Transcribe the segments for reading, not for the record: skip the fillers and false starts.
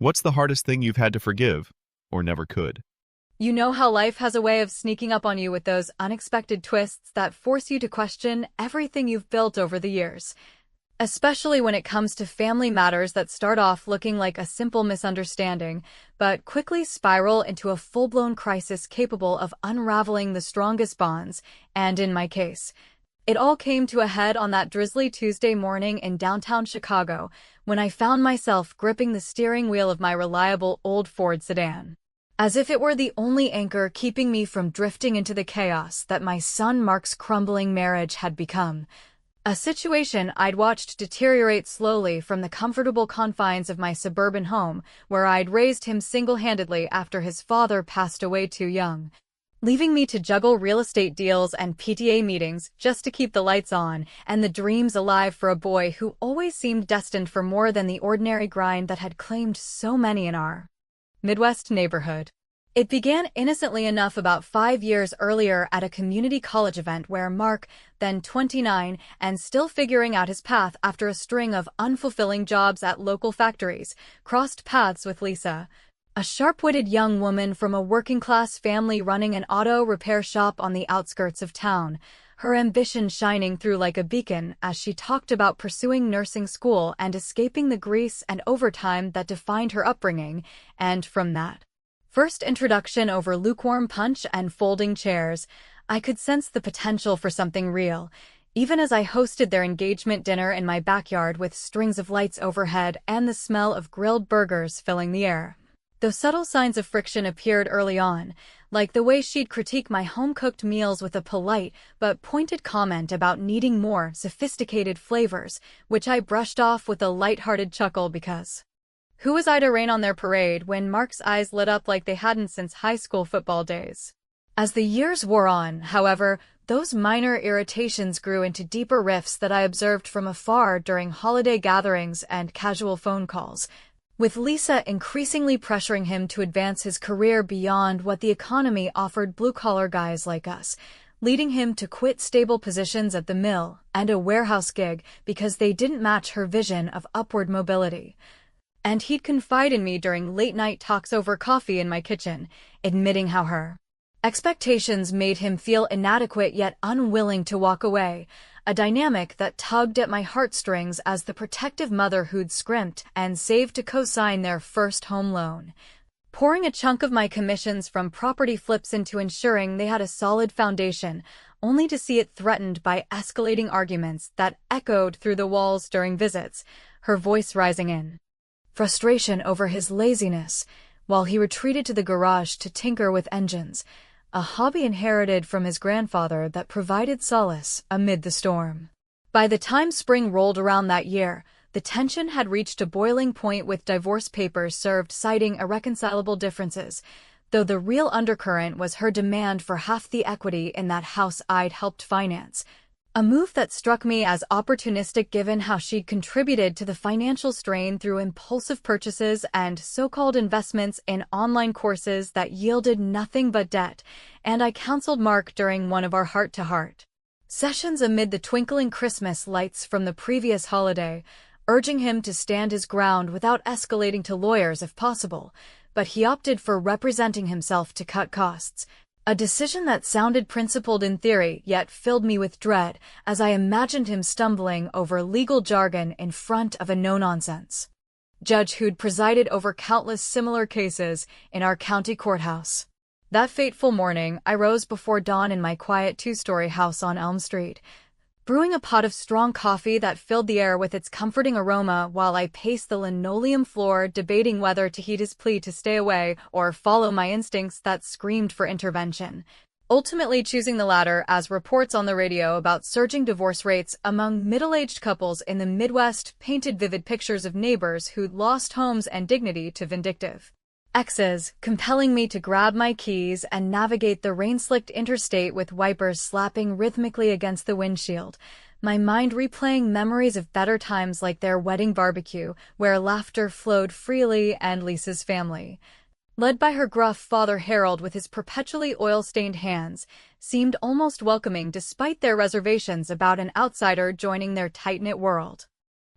What's the hardest thing you've had to forgive, or never could? You know how life has a way of sneaking up on you with those unexpected twists that force you to question everything you've built over the years. Especially when it comes to family matters that start off looking like a simple misunderstanding, but quickly spiral into a full-blown crisis capable of unraveling the strongest bonds, and in my case, it all came to a head on that drizzly Tuesday morning in downtown Chicago, when I found myself gripping the steering wheel of my reliable old Ford sedan. As if it were the only anchor keeping me from drifting into the chaos that my son Mark's crumbling marriage had become. A situation I'd watched deteriorate slowly from the comfortable confines of my suburban home, where I'd raised him single-handedly after his father passed away too young, leaving me to juggle real estate deals and PTA meetings just to keep the lights on and the dreams alive for a boy who always seemed destined for more than the ordinary grind that had claimed so many in our Midwest neighborhood. It began innocently enough about 5 years earlier at a community college event where Mark, then 29 and still figuring out his path after a string of unfulfilling jobs at local factories, crossed paths with Lisa, a sharp-witted young woman from a working-class family running an auto repair shop on the outskirts of town, her ambition shining through like a beacon as she talked about pursuing nursing school and escaping the grease and overtime that defined her upbringing, and from that first introduction over lukewarm punch and folding chairs, I could sense the potential for something real, even as I hosted their engagement dinner in my backyard with strings of lights overhead and the smell of grilled burgers filling the air. Though subtle signs of friction appeared early on, like the way she'd critique my home-cooked meals with a polite but pointed comment about needing more sophisticated flavors, which I brushed off with a light-hearted chuckle because who was I to rain on their parade when Mark's eyes lit up like they hadn't since high school football days? As the years wore on, however, those minor irritations grew into deeper rifts that I observed from afar during holiday gatherings and casual phone calls, with Lisa increasingly pressuring him to advance his career beyond what the economy offered blue-collar guys like us, leading him to quit stable positions at the mill and a warehouse gig because they didn't match her vision of upward mobility. And he'd confide in me during late-night talks over coffee in my kitchen, admitting how her expectations made him feel inadequate yet unwilling to walk away, a dynamic that tugged at my heartstrings as the protective mother who'd scrimped and saved to co-sign their first home loan, pouring a chunk of my commissions from property flips into ensuring they had a solid foundation, only to see it threatened by escalating arguments that echoed through the walls during visits, her voice rising in frustration over his laziness, while he retreated to the garage to tinker with engines, a hobby inherited from his grandfather that provided solace amid the storm. By the time spring rolled around that year, the tension had reached a boiling point with divorce papers served citing irreconcilable differences, though the real undercurrent was her demand for half the equity in that house I'd helped finance. A move that struck me as opportunistic given how she'd contributed to the financial strain through impulsive purchases and so-called investments in online courses that yielded nothing but debt, and I counseled Mark during one of our heart-to-heart sessions amid the twinkling Christmas lights from the previous holiday, urging him to stand his ground without escalating to lawyers if possible, but he opted for representing himself to cut costs. A decision that sounded principled in theory yet filled me with dread as I imagined him stumbling over legal jargon in front of a no-nonsense judge who'd presided over countless similar cases in our county courthouse. That fateful morning, I rose before dawn in my quiet two-story house on Elm Street, brewing a pot of strong coffee that filled the air with its comforting aroma while I paced the linoleum floor debating whether to heed his plea to stay away or follow my instincts that screamed for intervention, ultimately choosing the latter as reports on the radio about surging divorce rates among middle-aged couples in the Midwest painted vivid pictures of neighbors who'd lost homes and dignity to vindictive exes, compelling me to grab my keys and navigate the rain-slicked interstate with wipers slapping rhythmically against the windshield, my mind replaying memories of better times like their wedding barbecue, where laughter flowed freely, and Lisa's family, led by her gruff father Harold with his perpetually oil-stained hands, seemed almost welcoming despite their reservations about an outsider joining their tight-knit world.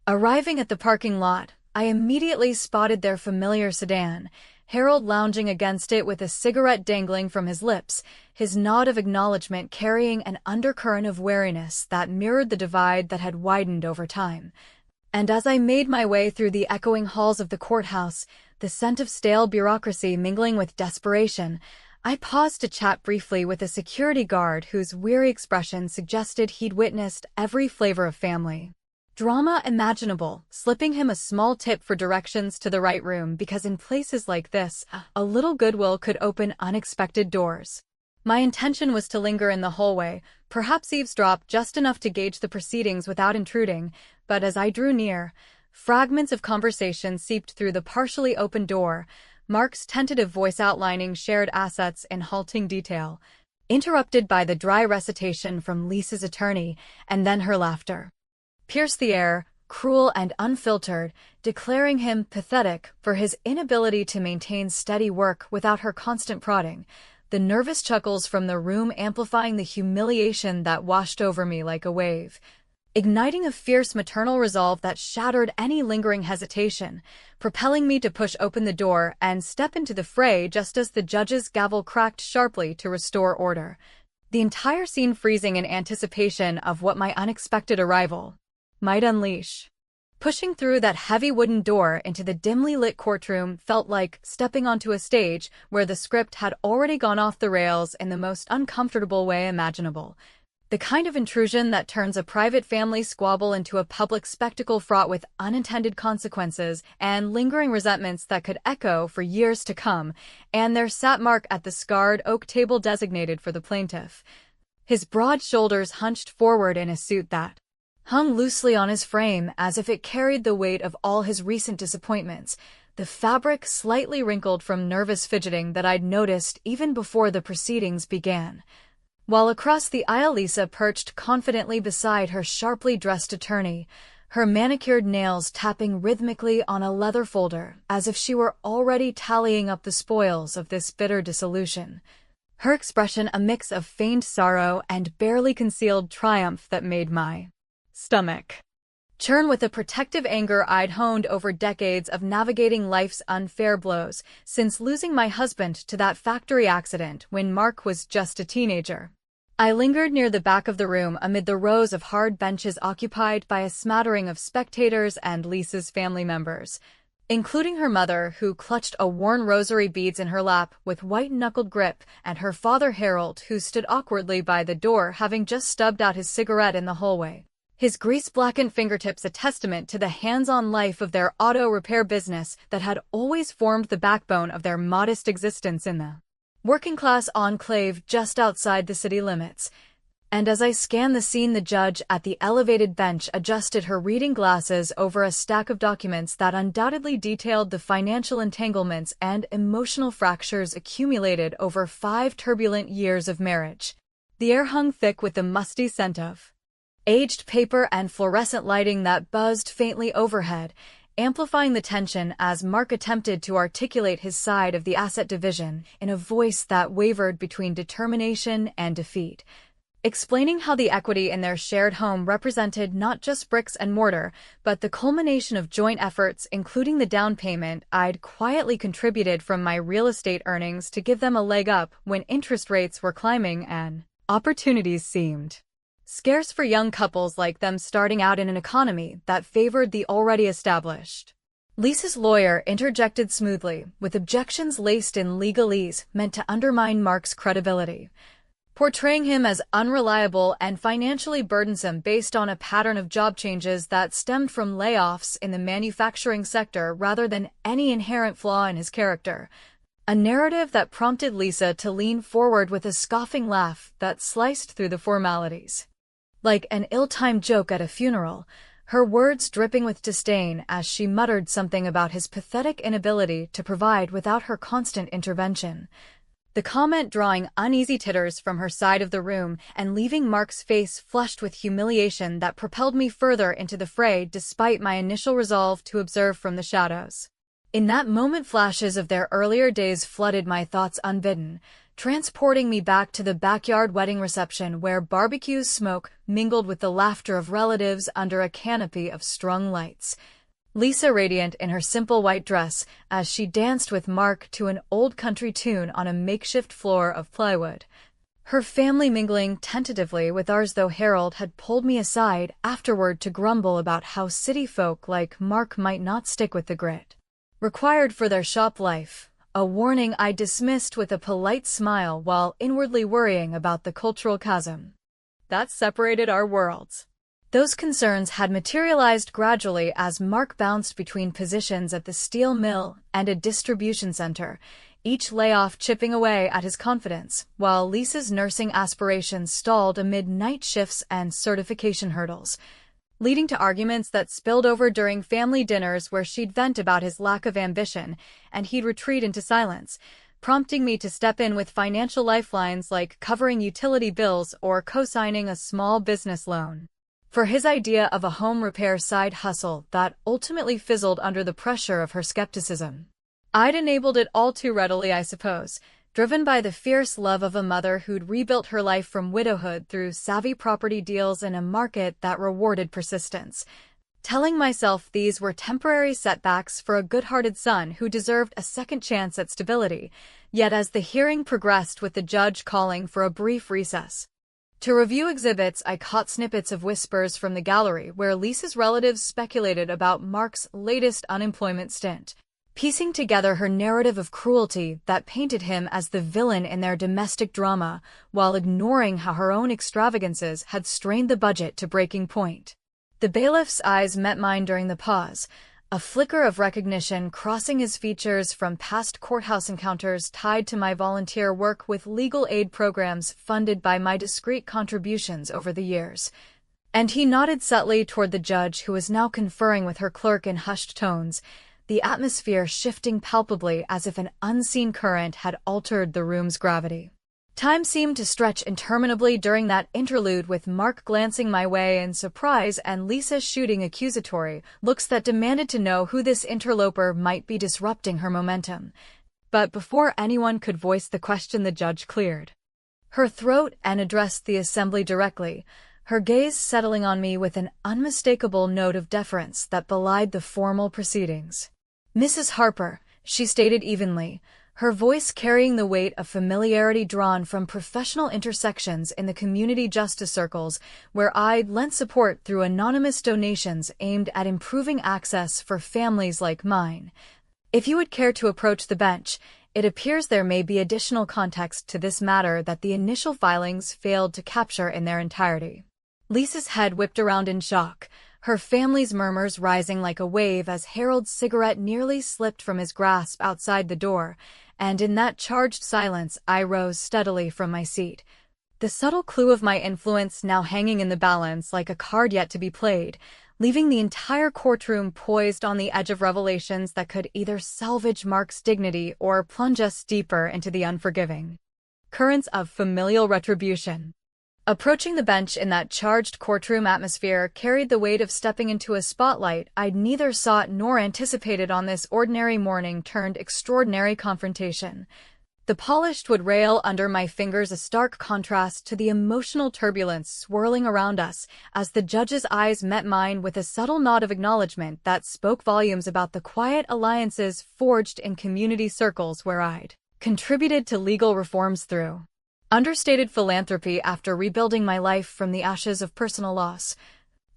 Arriving at the parking lot, I immediately spotted their familiar sedan, Harold lounging against it with a cigarette dangling from his lips, his nod of acknowledgement carrying an undercurrent of wariness that mirrored the divide that had widened over time. And as I made my way through the echoing halls of the courthouse, the scent of stale bureaucracy mingling with desperation, I paused to chat briefly with a security guard whose weary expression suggested he'd witnessed every flavor of family drama imaginable, slipping him a small tip for directions to the right room because in places like this, a little goodwill could open unexpected doors. My intention was to linger in the hallway, perhaps eavesdrop just enough to gauge the proceedings without intruding, but as I drew near, fragments of conversation seeped through the partially open door, Mark's tentative voice outlining shared assets in halting detail, interrupted by the dry recitation from Lisa's attorney, and then her laughter pierced the air, cruel and unfiltered, declaring him pathetic for his inability to maintain steady work without her constant prodding, the nervous chuckles from the room amplifying the humiliation that washed over me like a wave, igniting a fierce maternal resolve that shattered any lingering hesitation, propelling me to push open the door and step into the fray just as the judge's gavel cracked sharply to restore order, the entire scene freezing in anticipation of what my unexpected arrival might unleash. Pushing through that heavy wooden door into the dimly lit courtroom felt like stepping onto a stage where the script had already gone off the rails in the most uncomfortable way imaginable. The kind of intrusion that turns a private family squabble into a public spectacle fraught with unintended consequences and lingering resentments that could echo for years to come, and there sat Mark at the scarred oak table designated for the plaintiff, his broad shoulders hunched forward in a suit that hung loosely on his frame as if it carried the weight of all his recent disappointments, the fabric slightly wrinkled from nervous fidgeting that I'd noticed even before the proceedings began. While across the aisle Lisa perched confidently beside her sharply dressed attorney, her manicured nails tapping rhythmically on a leather folder as if she were already tallying up the spoils of this bitter dissolution. Her expression a mix of feigned sorrow and barely concealed triumph that made my stomach churn with a protective anger I'd honed over decades of navigating life's unfair blows since losing my husband to that factory accident when Mark was just a teenager. I lingered near the back of the room amid the rows of hard benches occupied by a smattering of spectators and Lisa's family members, including her mother, who clutched a worn rosary beads in her lap with white-knuckled grip, and her father Harold, who stood awkwardly by the door having just stubbed out his cigarette in the hallway, his grease-blackened fingertips a testament to the hands-on life of their auto repair business that had always formed the backbone of their modest existence in the working-class enclave just outside the city limits. And as I scanned the scene, the judge at the elevated bench adjusted her reading glasses over a stack of documents that undoubtedly detailed the financial entanglements and emotional fractures accumulated over 5 turbulent years of marriage. The air hung thick with the musty scent of aged paper and fluorescent lighting that buzzed faintly overhead, amplifying the tension as Mark attempted to articulate his side of the asset division in a voice that wavered between determination and defeat, explaining how the equity in their shared home represented not just bricks and mortar, but the culmination of joint efforts, including the down payment I'd quietly contributed from my real estate earnings to give them a leg up when interest rates were climbing and opportunities seemed scarce for young couples like them starting out in an economy that favored the already established. Lisa's lawyer interjected smoothly, with objections laced in legalese meant to undermine Mark's credibility, portraying him as unreliable and financially burdensome based on a pattern of job changes that stemmed from layoffs in the manufacturing sector rather than any inherent flaw in his character. A narrative that prompted Lisa to lean forward with a scoffing laugh that sliced through the formalities. Like an ill-timed joke at a funeral, her words dripping with disdain as she muttered something about his pathetic inability to provide without her constant intervention. The comment drawing uneasy titters from her side of the room and leaving Mark's face flushed with humiliation that propelled me further into the fray despite my initial resolve to observe from the shadows. In that moment, flashes of their earlier days flooded my thoughts unbidden, transporting me back to the backyard wedding reception where barbecue's smoke mingled with the laughter of relatives under a canopy of strung lights. Lisa radiant in her simple white dress as she danced with Mark to an old country tune on a makeshift floor of plywood. Her family mingling tentatively with ours, though Harold had pulled me aside afterward to grumble about how city folk like Mark might not stick with the grit required for their shop life, a warning I dismissed with a polite smile while inwardly worrying about the cultural chasm that separated our worlds. Those concerns had materialized gradually as Mark bounced between positions at the steel mill and a distribution center, each layoff chipping away at his confidence, while Lisa's nursing aspirations stalled amid night shifts and certification hurdles, leading to arguments that spilled over during family dinners where she'd vent about his lack of ambition and he'd retreat into silence, prompting me to step in with financial lifelines like covering utility bills or co-signing a small business loan for his idea of a home repair side hustle that ultimately fizzled under the pressure of her skepticism. I'd enabled it all too readily, I suppose, driven by the fierce love of a mother who'd rebuilt her life from widowhood through savvy property deals in a market that rewarded persistence, telling myself these were temporary setbacks for a good-hearted son who deserved a second chance at stability. Yet as the hearing progressed with the judge calling for a brief recess to review exhibits, I caught snippets of whispers from the gallery where Lisa's relatives speculated about Mark's latest unemployment stint, piecing together her narrative of cruelty that painted him as the villain in their domestic drama, while ignoring how her own extravagances had strained the budget to breaking point. The bailiff's eyes met mine during the pause, a flicker of recognition crossing his features from past courthouse encounters tied to my volunteer work with legal aid programs funded by my discreet contributions over the years. And he nodded subtly toward the judge, who was now conferring with her clerk in hushed tones, the atmosphere shifting palpably as if an unseen current had altered the room's gravity. Time seemed to stretch interminably during that interlude, with Mark glancing my way in surprise and Lisa shooting accusatory looks that demanded to know who this interloper might be disrupting her momentum. But before anyone could voice the question, the judge cleared her throat and addressed the assembly directly, her gaze settling on me with an unmistakable note of deference that belied the formal proceedings. "Mrs. Harper," she stated evenly, her voice carrying the weight of familiarity drawn from professional intersections in the community justice circles where I'd lent support through anonymous donations aimed at improving access for families like mine. "If you would care to approach the bench, it appears there may be additional context to this matter that the initial filings failed to capture in their entirety." Lisa's head whipped around in shock, her family's murmurs rising like a wave as Harold's cigarette nearly slipped from his grasp outside the door, and in that charged silence I rose steadily from my seat, the subtle clue of my influence now hanging in the balance like a card yet to be played, leaving the entire courtroom poised on the edge of revelations that could either salvage Mark's dignity or plunge us deeper into the unforgiving currents of familial retribution. Approaching the bench in that charged courtroom atmosphere carried the weight of stepping into a spotlight I'd neither sought nor anticipated on this ordinary morning turned extraordinary confrontation. The polished wood rail under my fingers, a stark contrast to the emotional turbulence swirling around us as the judge's eyes met mine with a subtle nod of acknowledgement that spoke volumes about the quiet alliances forged in community circles where I'd contributed to legal reforms through understated philanthropy after rebuilding my life from the ashes of personal loss.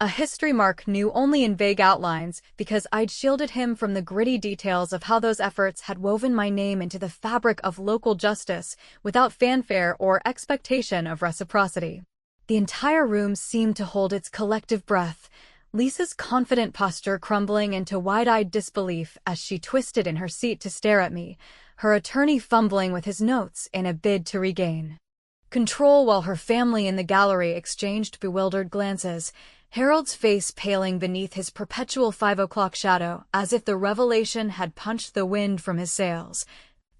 A history Mark knew only in vague outlines because I'd shielded him from the gritty details of how those efforts had woven my name into the fabric of local justice without fanfare or expectation of reciprocity. The entire room seemed to hold its collective breath, Lisa's confident posture crumbling into wide-eyed disbelief as she twisted in her seat to stare at me, her attorney fumbling with his notes in a bid to regain control while her family in the gallery exchanged bewildered glances, Harold's face paling beneath his perpetual 5 o'clock shadow as if the revelation had punched the wind from his sails.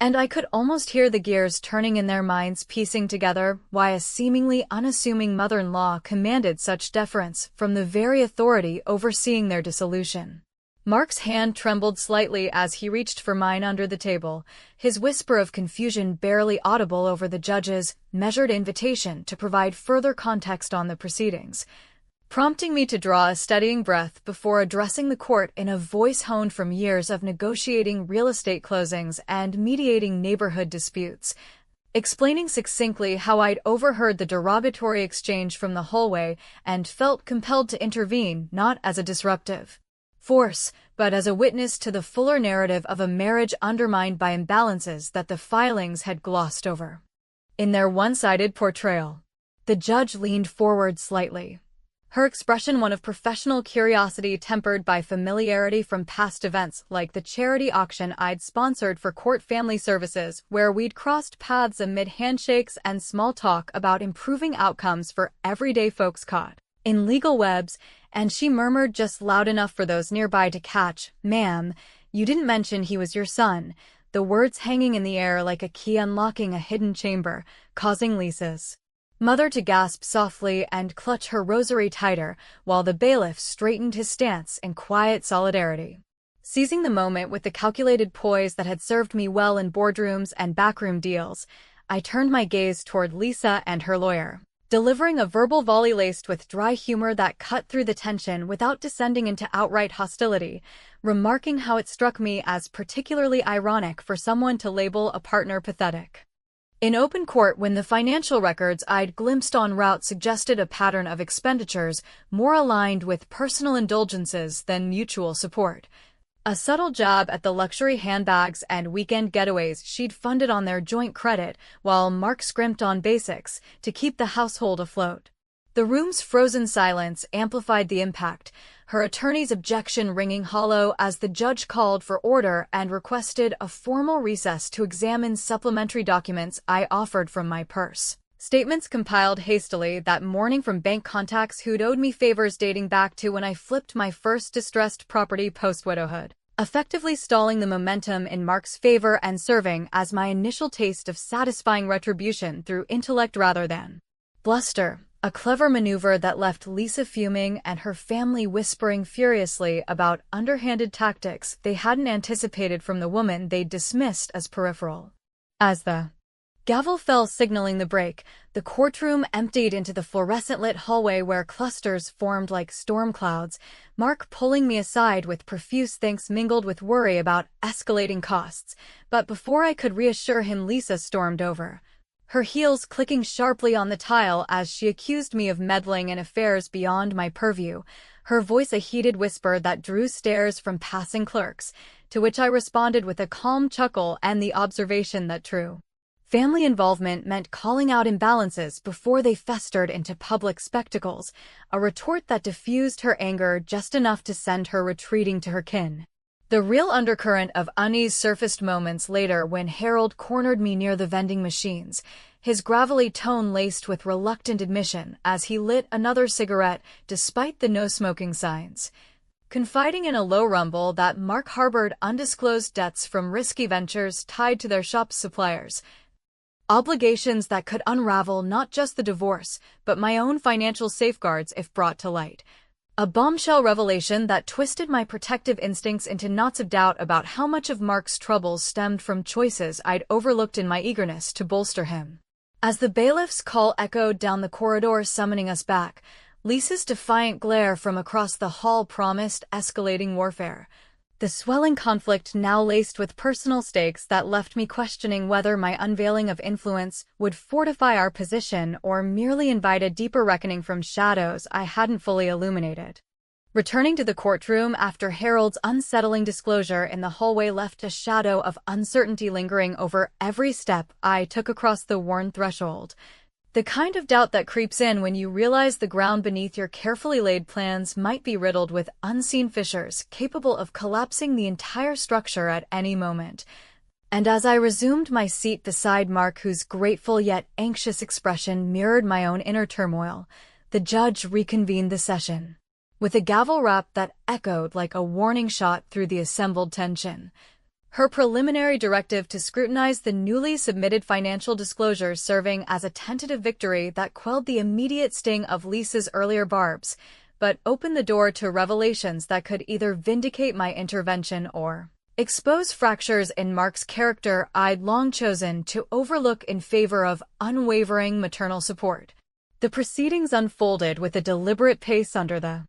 And I could almost hear the gears turning in their minds, piecing together why a seemingly unassuming mother-in-law commanded such deference from the very authority overseeing their dissolution. Mark's hand trembled slightly as he reached for mine under the table, his whisper of confusion barely audible over the judge's measured invitation to provide further context on the proceedings. prompting me to draw a steadying breath before addressing the court in a voice honed from years of negotiating real estate closings and mediating neighborhood disputes. Explaining succinctly how I'd overheard the derogatory exchange from the hallway and felt compelled to intervene not as a disruptive force, but as a witness to the fuller narrative of a marriage undermined by imbalances that the filings had glossed over. In their one-sided portrayal, the judge leaned forward slightly, her expression one of professional curiosity tempered by familiarity from past events like the charity auction I'd sponsored for Court Family Services, where we'd crossed paths amid handshakes and small talk about improving outcomes for everyday folks caught in legal webs, and she murmured just loud enough for those nearby to catch, "Ma'am, you didn't mention he was your son," the words hanging in the air like a key unlocking a hidden chamber, causing Lisa's mother to gasp softly and clutch her rosary tighter, while the bailiff straightened his stance in quiet solidarity. Seizing the moment with the calculated poise that had served me well in boardrooms and backroom deals, I turned my gaze toward Lisa and her lawyer, delivering a verbal volley laced with dry humor that cut through the tension without descending into outright hostility, remarking how it struck me as particularly ironic for someone to label a partner pathetic. In open court, when the financial records I'd glimpsed en route suggested a pattern of expenditures more aligned with personal indulgences than mutual support, a subtle jab at the luxury handbags and weekend getaways she'd funded on their joint credit while Mark scrimped on basics to keep the household afloat. The room's frozen silence amplified the impact, her attorney's objection ringing hollow as the judge called for order and requested a formal recess to examine supplementary documents I offered from my purse. Statements compiled hastily that morning from bank contacts who'd owed me favors dating back to when I flipped my first distressed property post-widowhood, effectively stalling the momentum in Mark's favor and serving as my initial taste of satisfying retribution through intellect rather than bluster. A clever maneuver that left Lisa fuming and her family whispering furiously about underhanded tactics they hadn't anticipated from the woman they'd dismissed as peripheral. As the gavel fell signaling the break, the courtroom emptied into the fluorescent-lit hallway where clusters formed like storm clouds, Mark pulling me aside with profuse thanks mingled with worry about escalating costs. But before I could reassure him, Lisa stormed over, her heels clicking sharply on the tile as she accused me of meddling in affairs beyond my purview, her voice a heated whisper that drew stares from passing clerks, to which I responded with a calm chuckle and the observation that true family involvement meant calling out imbalances before they festered into public spectacles, a retort that diffused her anger just enough to send her retreating to her kin. The real undercurrent of unease surfaced moments later when Harold cornered me near the vending machines, his gravelly tone laced with reluctant admission as he lit another cigarette despite the no-smoking signs, confiding in a low rumble that Mark harbored undisclosed debts from risky ventures tied to their shop's suppliers, obligations that could unravel not just the divorce, but my own financial safeguards if brought to light. A bombshell revelation that twisted my protective instincts into knots of doubt about how much of Mark's troubles stemmed from choices I'd overlooked in my eagerness to bolster him. As the bailiff's call echoed down the corridor summoning us back, Lisa's defiant glare from across the hall promised escalating warfare. The swelling conflict now laced with personal stakes that left me questioning whether my unveiling of influence would fortify our position or merely invite a deeper reckoning from shadows I hadn't fully illuminated. Returning to the courtroom after Harold's unsettling disclosure in the hallway left a shadow of uncertainty lingering over every step I took across the worn threshold. The kind of doubt that creeps in when you realize the ground beneath your carefully laid plans might be riddled with unseen fissures capable of collapsing the entire structure at any moment. And as I resumed my seat beside Mark, whose grateful yet anxious expression mirrored my own inner turmoil, the judge reconvened the session with a gavel rap that echoed like a warning shot through the assembled tension. Her preliminary directive to scrutinize the newly submitted financial disclosures serving as a tentative victory that quelled the immediate sting of Lisa's earlier barbs, but opened the door to revelations that could either vindicate my intervention or expose fractures in Mark's character I'd long chosen to overlook in favor of unwavering maternal support. The proceedings unfolded with a deliberate pace under the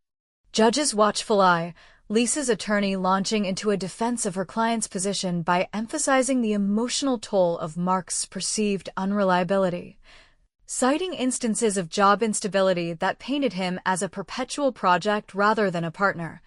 judge's watchful eye, Lisa's attorney launching into a defense of her client's position by emphasizing the emotional toll of Mark's perceived unreliability, citing instances of job instability that painted him as a perpetual project rather than a partner,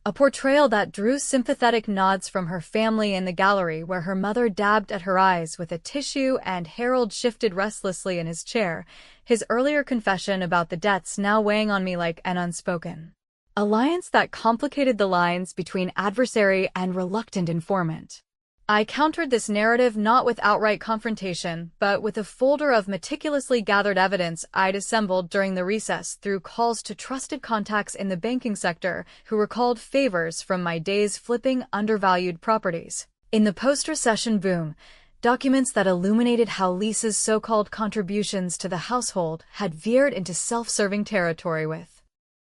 a portrayal that drew sympathetic nods from her family in the gallery where her mother dabbed at her eyes with a tissue and Harold shifted restlessly in his chair, his earlier confession about the debts now weighing on me like an unspoken alliance that complicated the lines between adversary and reluctant informant. I countered this narrative not with outright confrontation, but with a folder of meticulously gathered evidence I'd assembled during the recess through calls to trusted contacts in the banking sector who recalled favors from my days flipping undervalued properties. In the post-recession boom, documents that illuminated how Lisa's so-called contributions to the household had veered into self-serving territory with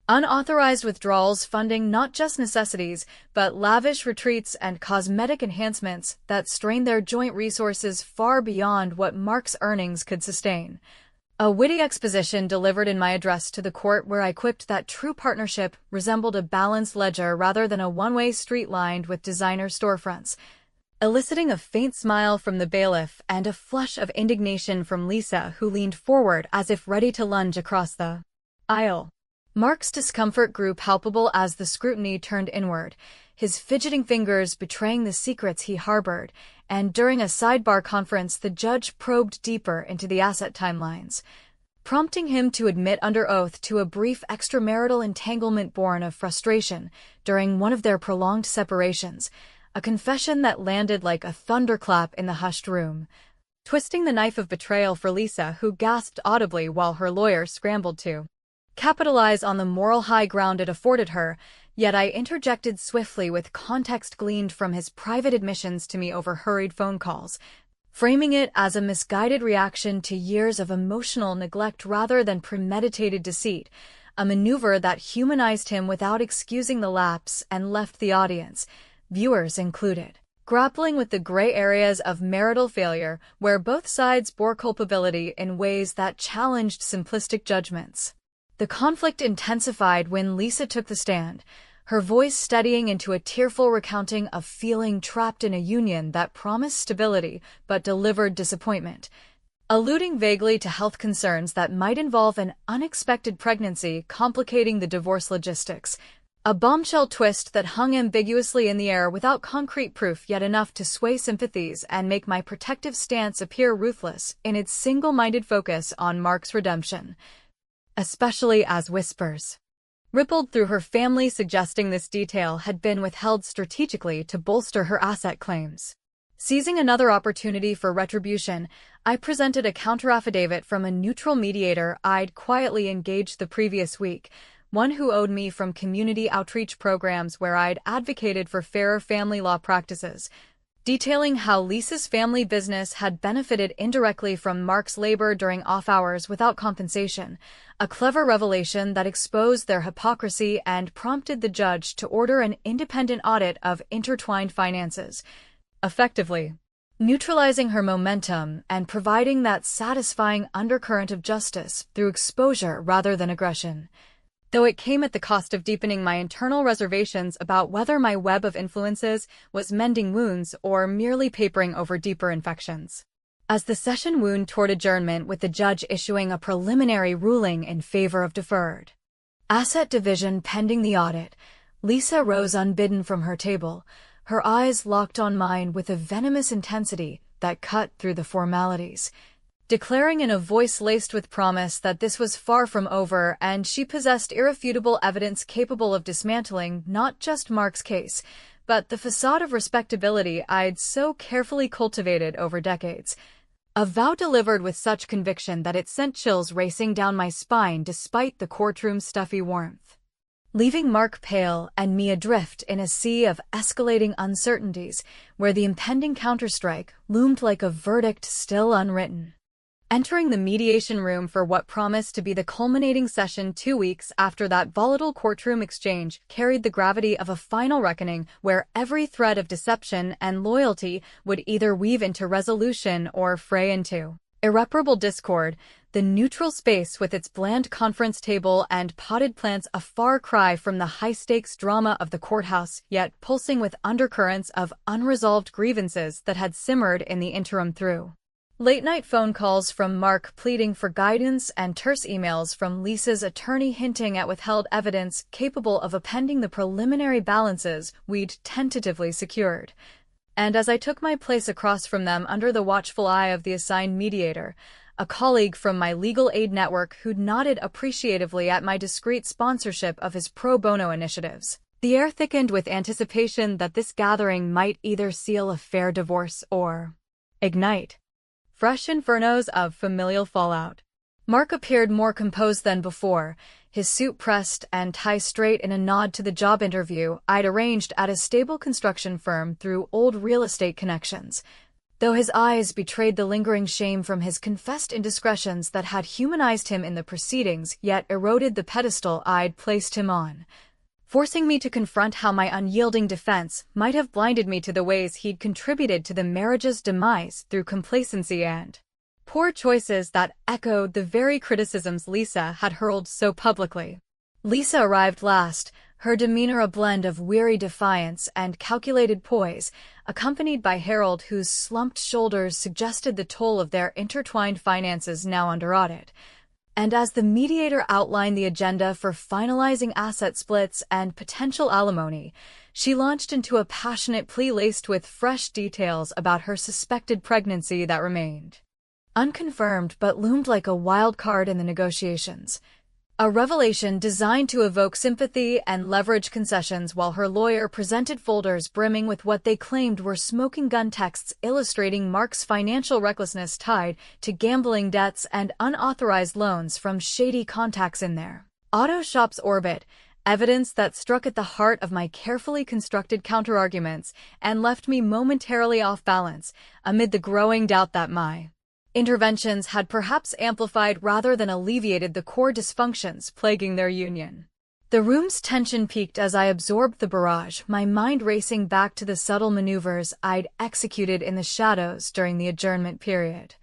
unauthorized withdrawals funding not just necessities, but lavish retreats and cosmetic enhancements that strained their joint resources far beyond what Mark's earnings could sustain. A witty exposition delivered in my address to the court where I quipped that true partnership resembled a balanced ledger rather than a one-way street lined with designer storefronts, eliciting a faint smile from the bailiff and a flush of indignation from Lisa, who leaned forward as if ready to lunge across the aisle. Mark's discomfort grew palpable as the scrutiny turned inward, his fidgeting fingers betraying the secrets he harbored, and during a sidebar conference the judge probed deeper into the asset timelines, prompting him to admit under oath to a brief extramarital entanglement born of frustration during one of their prolonged separations, a confession that landed like a thunderclap in the hushed room, twisting the knife of betrayal for Lisa, who gasped audibly while her lawyer scrambled to capitalize on the moral high ground it afforded her, yet I interjected swiftly with context gleaned from his private admissions to me over hurried phone calls, framing it as a misguided reaction to years of emotional neglect rather than premeditated deceit, a maneuver that humanized him without excusing the lapse and left the audience, viewers included, grappling with the gray areas of marital failure where both sides bore culpability in ways that challenged simplistic judgments. The conflict intensified when Lisa took the stand, her voice steadying into a tearful recounting of feeling trapped in a union that promised stability but delivered disappointment, alluding vaguely to health concerns that might involve an unexpected pregnancy complicating the divorce logistics, a bombshell twist that hung ambiguously in the air without concrete proof yet enough to sway sympathies and make my protective stance appear ruthless in its single-minded focus on Mark's redemption, especially as whispers rippled through her family suggesting this detail had been withheld strategically to bolster her asset claims. Seizing another opportunity for retribution, I presented a counteraffidavit from a neutral mediator I'd quietly engaged the previous week, one who owed me from community outreach programs where I'd advocated for fairer family law practices, detailing how Lisa's family business had benefited indirectly from Mark's labor during off hours without compensation, a clever revelation that exposed their hypocrisy and prompted the judge to order an independent audit of intertwined finances, effectively neutralizing her momentum and providing that satisfying undercurrent of justice through exposure rather than aggression, though it came at the cost of deepening my internal reservations about whether my web of influences was mending wounds or merely papering over deeper infections. As the session wound toward adjournment with the judge issuing a preliminary ruling in favor of deferred asset division pending the audit, Lisa rose unbidden from her table, her eyes locked on mine with a venomous intensity that cut through the formalities, declaring in a voice laced with promise that this was far from over and she possessed irrefutable evidence capable of dismantling not just Mark's case, but the facade of respectability I'd so carefully cultivated over decades. A vow delivered with such conviction that it sent chills racing down my spine despite the courtroom's stuffy warmth, leaving Mark pale and me adrift in a sea of escalating uncertainties where the impending counterstrike loomed like a verdict still unwritten. Entering the mediation room for what promised to be the culminating session 2 weeks after that volatile courtroom exchange carried the gravity of a final reckoning where every thread of deception and loyalty would either weave into resolution or fray into irreparable discord, The neutral space with its bland conference table and potted plants a far cry from the high-stakes drama of the courthouse, yet pulsing with undercurrents of unresolved grievances that had simmered in the interim through. Late-night phone calls from Mark pleading for guidance and terse emails from Lisa's attorney hinting at withheld evidence capable of appending the preliminary balances we'd tentatively secured. And as I took my place across from them under the watchful eye of the assigned mediator, a colleague from my legal aid network who'd nodded appreciatively at my discreet sponsorship of his pro bono initiatives, the air thickened with anticipation that this gathering might either seal a fair divorce or ignite fresh infernos of familial fallout. Mark appeared more composed than before, his suit pressed and tie straight in a nod to the job interview I'd arranged at a stable construction firm through old real estate connections, though his eyes betrayed the lingering shame from his confessed indiscretions that had humanized him in the proceedings yet eroded the pedestal I'd placed him on, forcing me to confront how my unyielding defense might have blinded me to the ways he'd contributed to the marriage's demise through complacency and poor choices that echoed the very criticisms Lisa had hurled so publicly. Lisa arrived last, her demeanor a blend of weary defiance and calculated poise, accompanied by Harold whose slumped shoulders suggested the toll of their intertwined finances now under audit. And as the mediator outlined the agenda for finalizing asset splits and potential alimony, she launched into a passionate plea laced with fresh details about her suspected pregnancy that remained unconfirmed but loomed like a wild card in the negotiations. A revelation designed to evoke sympathy and leverage concessions while her lawyer presented folders brimming with what they claimed were smoking gun texts illustrating Mark's financial recklessness tied to gambling debts and unauthorized loans from shady contacts in their auto shop's orbit, evidence that struck at the heart of my carefully constructed counterarguments and left me momentarily off balance amid the growing doubt that my interventions had perhaps amplified rather than alleviated the core dysfunctions plaguing their union. The room's tension peaked as I absorbed the barrage, my mind racing back to the subtle maneuvers I'd executed in the shadows during the adjournment period,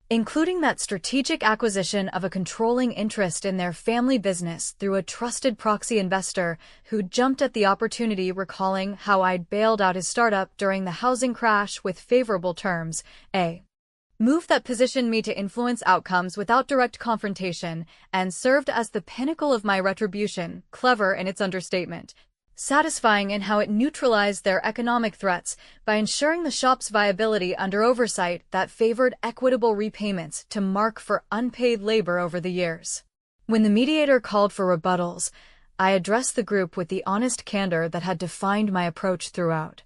including that strategic acquisition of a controlling interest in their family business through a trusted proxy investor who jumped at the opportunity, recalling how I'd bailed out his startup during the housing crash with favorable terms, a move that positioned me to influence outcomes without direct confrontation and served as the pinnacle of my retribution, clever in its understatement, satisfying in how it neutralized their economic threats by ensuring the shop's viability under oversight that favored equitable repayments to Mark for unpaid labor over the years. When the mediator called for rebuttals, I addressed the group with the honest candor that had defined my approach throughout,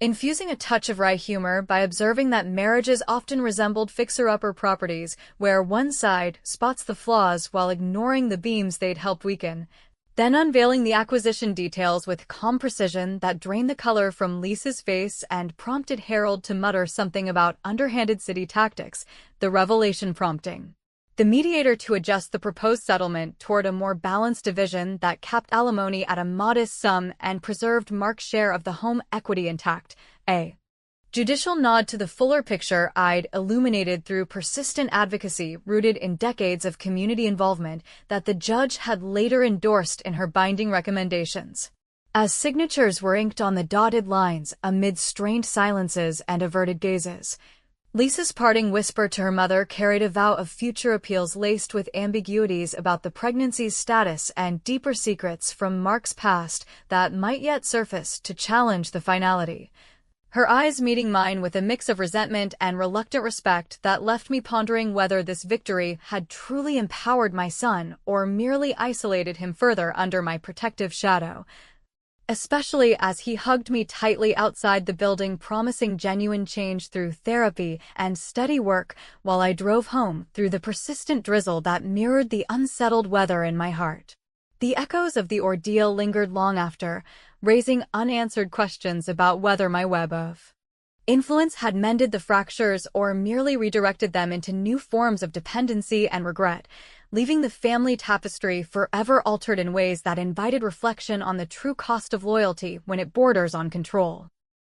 infusing a touch of wry humor by observing that marriages often resembled fixer-upper properties where one side spots the flaws while ignoring the beams they'd helped weaken, then unveiling the acquisition details with calm precision that drained the color from Lisa's face and prompted Harold to mutter something about underhanded city tactics, the revelation prompting the mediator to adjust the proposed settlement toward a more balanced division that capped alimony at a modest sum and preserved Mark's share of the home equity intact, a judicial nod to the fuller picture I'd illuminated through persistent advocacy rooted in decades of community involvement that the judge had later endorsed in her binding recommendations. As signatures were inked on the dotted lines amid strained silences and averted gazes, Lisa's parting whisper to her mother carried a vow of future appeals laced with ambiguities about the pregnancy's status and deeper secrets from Mark's past that might yet surface to challenge the finality. Her eyes meeting mine with a mix of resentment and reluctant respect that left me pondering whether this victory had truly empowered my son or merely isolated him further under my protective shadow, especially as he hugged me tightly outside the building, promising genuine change through therapy and steady work while I drove home through the persistent drizzle that mirrored the unsettled weather in my heart. The echoes of the ordeal lingered long after, raising unanswered questions about whether my web of influence had mended the fractures or merely redirected them into new forms of dependency and regret, leaving the family tapestry forever altered in ways that invited reflection on the true cost of loyalty when it borders on control.